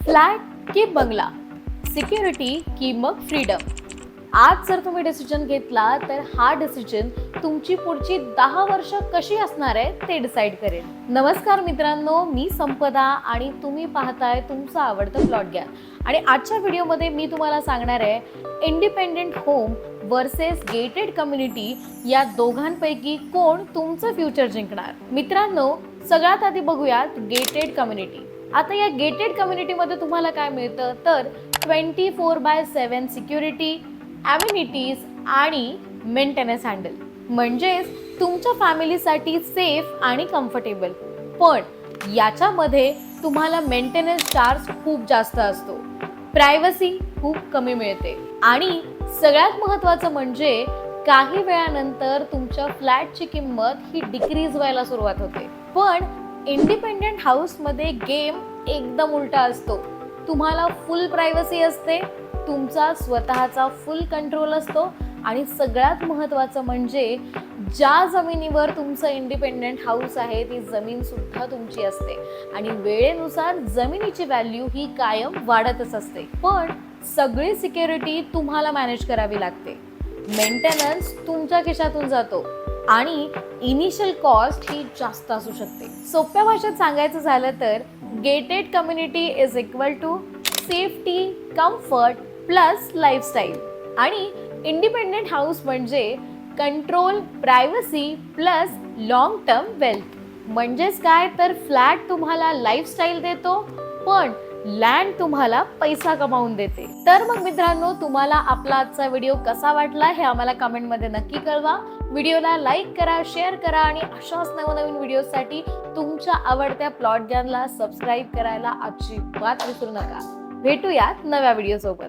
Flat की बंगला, security की मग फ्रीडम. आज जर तुम्ही डिसिजन घेतला तर हा डिसिजन तुमची पुढची 10 वर्ष कशी असणार आहे ते डिसाईड करेल. नमस्कार मित्रांनो, मी संपदा आणि तुम्ही पाहताय तुमचं आवडतं प्लॉट गॅन. आणि आजच्या व्हिडिओमध्ये मी तुम्हाला सांगणार आहे independent home versus gated community या दोघांपैकी कोण तुमचं फ्युचर जिंकणार. मित्रांनो, सगळ्यात आधी बघूयात गेटेड कम्युनिटी. आता या गेटेड कम्युनिटीमध्ये तुम्हाला काय मिळतं तर 24/7 सिक्युरिटी, ॲम्युनिटीज आणि मेंटेनन्स हँडल. म्हणजेच तुमच्या फॅमिलीसाठी सेफ आणि कम्फर्टेबल. पण याच्यामध्ये तुम्हाला मेंटेनन्स चार्ज खूप जास्त असतो, प्रायव्हसी खूप कमी मिळते आणि सगळ्यात महत्त्वाचं म्हणजे काही वेळानंतर तुमच्या फ्लॅटची किंमत ही डिक्रीज व्हायला सुरुवात होते. पण इंडिपेंडेंट हाऊसमध्ये गेम एकदम उलटा असतो. तुम्हाला फुल प्रायव्हसी असते, तुमचा स्वतःचा फुल कंट्रोल असतो आणि सगळ्यात महत्त्वाचं म्हणजे ज्या जमिनीवर तुमचं इंडिपेंडेंट हाऊस आहे ती जमीन सुद्धा तुमची असते आणि वेळेनुसार जमिनीची व्हॅल्यू ही कायम वाढतच असते. पण सगळी सिक्युरिटी तुम्हाला मॅनेज करावी लागते, मेंटेनन्स तुमच्या खिशातून जातो आणि इनिशियल कॉस्ट ही जास्त असू शकते. सोप्या भाषेत सांगायचं झालं तर gated community is equal to safety, comfort plus lifestyle आणि इंडिपेंडेंट हाऊस म्हणजे control, privacy plus long term wealth. म्हणजेच काय तर फ्लॅट तुम्हाला लाईफस्टाईल देतो पण लँड तुम्हाला पैसा कमावून देते. तर मग मित्रांनो, तुम्हाला आपला आजचा व्हिडिओ कसा वाटला हे आम्हाला कमेंटमध्ये नक्की कळवा. व्हिडिओला लाईक करा, शेअर करा आणि अशाच नवनवीन व्हिडिओसाठी तुमच्या आवडत्या प्लॉट गॅनला सबस्क्राईब करायला अजिबात विसरू नका. भेटूयात नव्या व्हिडिओ सोबत.